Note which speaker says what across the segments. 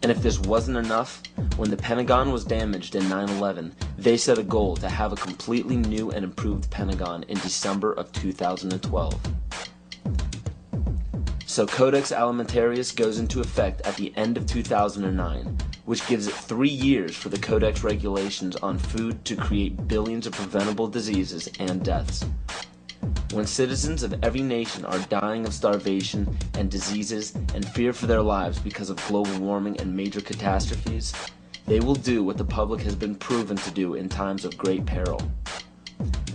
Speaker 1: And if this wasn't enough, when the Pentagon was damaged in 9/11, they set a goal to have a completely new and improved Pentagon in December of 2012. So Codex Alimentarius goes into effect at the end of 2009, which gives it 3 years for the Codex regulations on food to create billions of preventable diseases and deaths. When citizens of every nation are dying of starvation and diseases and fear for their lives because of global warming and major catastrophes, they will do what the public has been proven to do in times of great peril.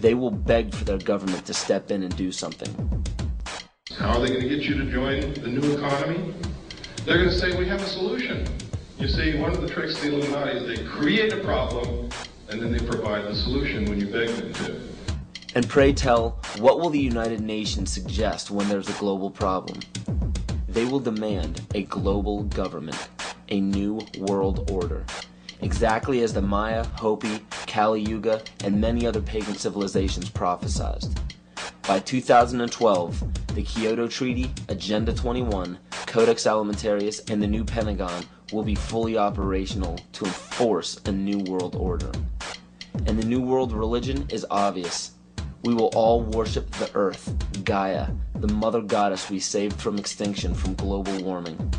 Speaker 1: They will beg for their government to step in and do something.
Speaker 2: How are they going to get you to join the new economy? They're going to say, we have a solution. You see, one of the tricks of the Illuminati is they create a problem and then they provide the solution when you beg them to.
Speaker 1: And pray tell, what will the United Nations suggest when there's a global problem? They will demand a global government, a new world order, exactly as the Maya, Hopi, Kali Yuga, and many other pagan civilizations prophesized. By 2012, the Kyoto Treaty, Agenda 21, Codex Alimentarius, and the new Pentagon will be fully operational to enforce a new world order. And the new world religion is obvious. We will all worship the earth, Gaia, the mother goddess we saved from extinction from global warming.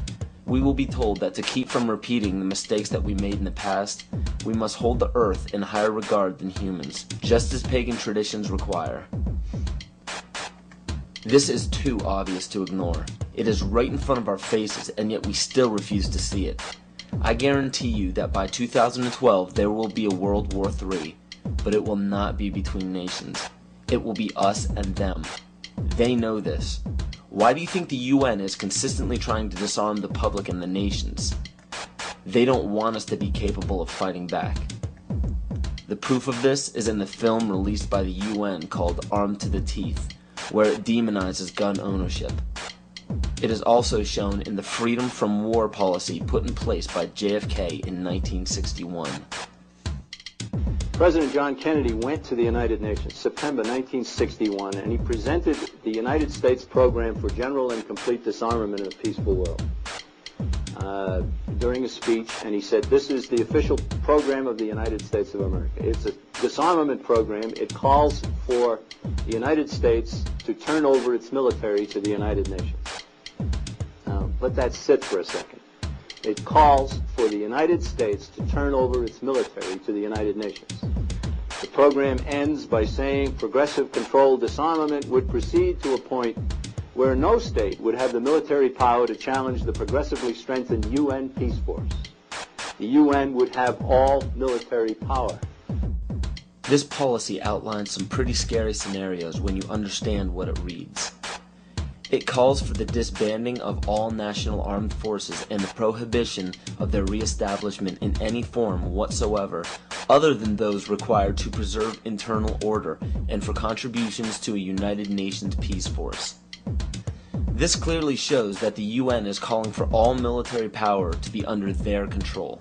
Speaker 1: We will be told that to keep from repeating the mistakes that we made in the past, we must hold the earth in higher regard than humans, just as pagan traditions require. This is too obvious to ignore. It is right in front of our faces, and yet we still refuse to see it. I guarantee you that by 2012 there will be a World War III, but it will not be between nations. It will be us and them. They know this. Why do you think the UN is consistently trying to disarm the public and the nations? They don't want us to be capable of fighting back. The proof of this is in the film released by the UN called Armed to the Teeth, where it demonizes gun ownership. It is also shown in the freedom from war policy put in place by JFK in 1961.
Speaker 3: President John Kennedy went to the United Nations September 1961, and he presented the United States program for general and complete disarmament in a peaceful world during a speech, and he said, this is the official program of the United States of America. It's a disarmament program. It calls for the United States to turn over its military to the United Nations. Now, let that sit for a second. It calls for the United States to turn over its military to the United Nations. The program ends by saying progressive controlled disarmament would proceed to a point where no state would have the military power to challenge the progressively strengthened UN peace force. The UN would have all military power.
Speaker 1: This policy outlines some pretty scary scenarios when you understand what it reads. It calls for the disbanding of all national armed forces and the prohibition of their reestablishment in any form whatsoever other than those required to preserve internal order and for contributions to a United Nations peace force. This clearly shows that the UN is calling for all military power to be under their control.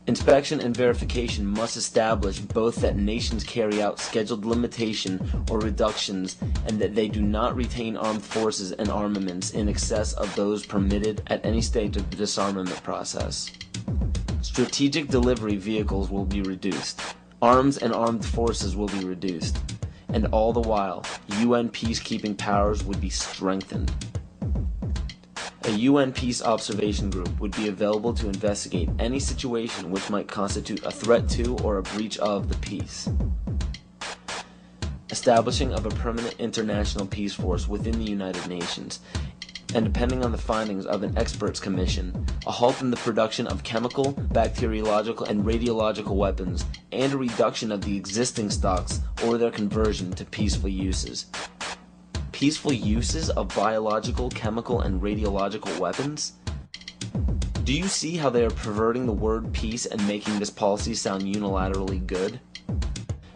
Speaker 1: Inspection and verification must establish both that nations carry out scheduled limitation or reductions and that they do not retain armed forces and armaments in excess of those permitted at any stage of the disarmament process. Strategic delivery vehicles will be reduced. Arms and armed forces will be reduced. And all the while, UN peacekeeping powers would be strengthened. A UN Peace Observation Group would be available to investigate any situation which might constitute a threat to or a breach of the peace. Establishing of a permanent international peace force within the United Nations, and depending on the findings of an experts commission, a halt in the production of chemical, bacteriological, and radiological weapons, and a reduction of the existing stocks or their conversion to peaceful uses. Peaceful uses of biological, chemical, and radiological weapons? Do you see how they are perverting the word peace and making this policy sound unilaterally good?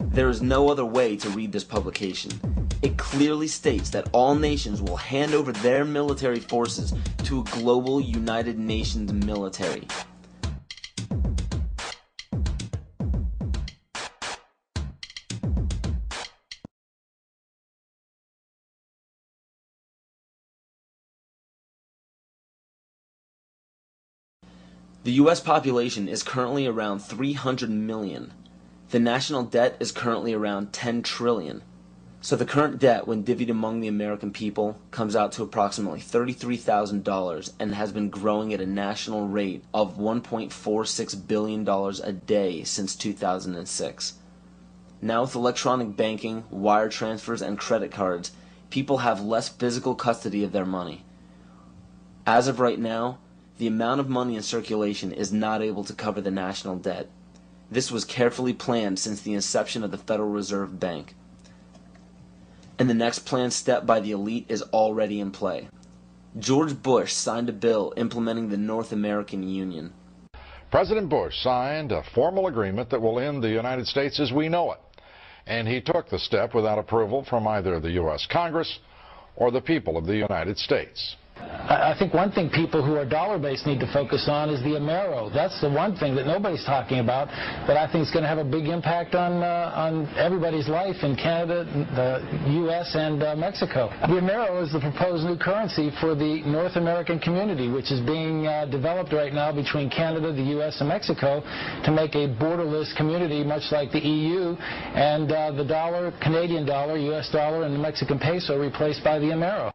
Speaker 1: There is no other way to read this publication. It clearly states that all nations will hand over their military forces to a global United Nations military. The U.S. population is currently around 300 million. The national debt is currently around 10 trillion. So the current debt, when divvied among the American people, comes out to approximately $33,000 and has been growing at a national rate of $1.46 billion a day since 2006. Now with electronic banking, wire transfers, and credit cards, people have less physical custody of their money. As of right now, the amount of money in circulation is not able to cover the national debt. This was carefully planned since the inception of the Federal Reserve Bank. And the next planned step by the elite is already in play. George Bush signed a bill implementing the North American Union.
Speaker 4: President Bush signed a formal agreement that will end the United States as we know it. And he took the step without approval from either the U.S. Congress or the people of the United States.
Speaker 5: I think one thing people who are dollar-based need to focus on is the Amero. That's the one thing that nobody's talking about that I think is going to have a big impact on everybody's life in Canada, the U.S., and Mexico. The Amero is the proposed new currency for the North American community, which is being developed right now between Canada, the U.S., and Mexico to make a borderless community, much like the EU, and the dollar, Canadian dollar, U.S. dollar, and the Mexican peso replaced by the Amero.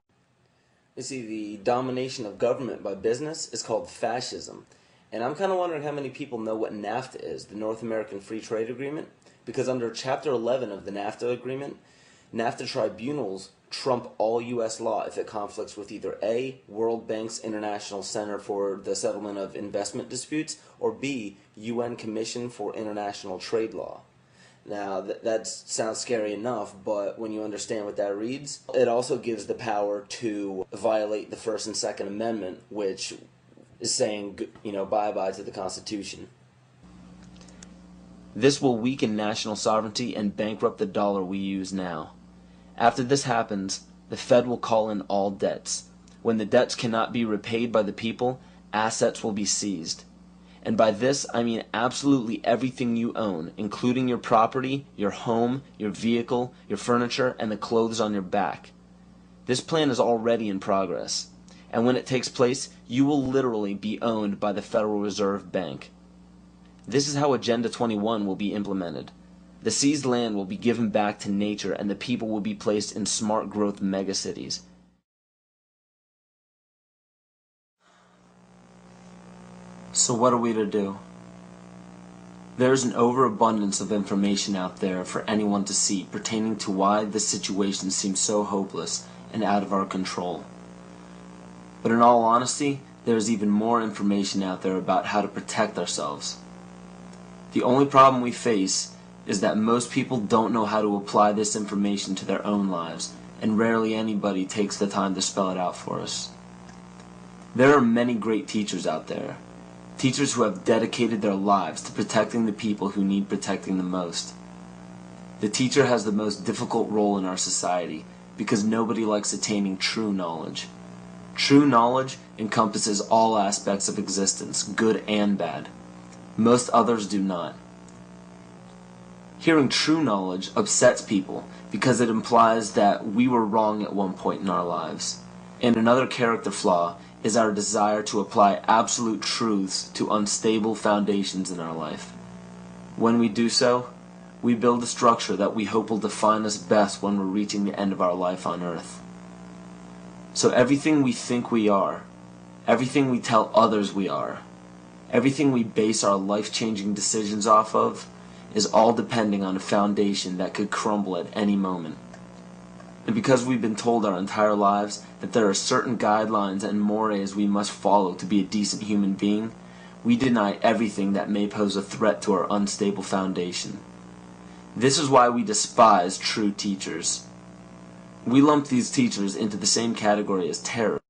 Speaker 1: You see, the domination of government by business is called fascism. And I'm kind of wondering how many people know what NAFTA is, the North American Free Trade Agreement. Because under Chapter 11 of the NAFTA agreement, NAFTA tribunals trump all U.S. law if it conflicts with either A, World Bank's International Center for the Settlement of Investment Disputes, or B, UN Commission for International Trade Law. Now, that sounds scary enough, but when you understand what that reads, it also gives the power to violate the First and Second Amendment, which is saying, bye-bye to the Constitution. This will weaken national sovereignty and bankrupt the dollar we use now. After this happens, the Fed will call in all debts. When the debts cannot be repaid by the people, assets will be seized. And by this, I mean absolutely everything you own, including your property, your home, your vehicle, your furniture, and the clothes on your back. This plan is already in progress. And when it takes place, you will literally be owned by the Federal Reserve Bank. This is how Agenda 21 will be implemented. The seized land will be given back to nature, and the people will be placed in smart growth megacities. So what are we to do? There is an overabundance of information out there for anyone to see pertaining to why this situation seems so hopeless and out of our control. But in all honesty, there is even more information out there about how to protect ourselves. The only problem we face is that most people don't know how to apply this information to their own lives, and rarely anybody takes the time to spell it out for us. There are many great teachers out there. Teachers who have dedicated their lives to protecting the people who need protecting the most. The teacher has the most difficult role in our society because nobody likes attaining true knowledge. True knowledge encompasses all aspects of existence, good and bad. Most others do not. Hearing true knowledge upsets people because it implies that we were wrong at one point in our lives. And another character flaw is our desire to apply absolute truths to unstable foundations in our life. When we do so, we build a structure that we hope will define us best when we're reaching the end of our life on earth. So everything we think we are, everything we tell others we are, everything we base our life-changing decisions off of, is all depending on a foundation that could crumble at any moment. And because we've been told our entire lives that there are certain guidelines and mores we must follow to be a decent human being, we deny everything that may pose a threat to our unstable foundation. This is why we despise true teachers. We lump these teachers into the same category as terrorists.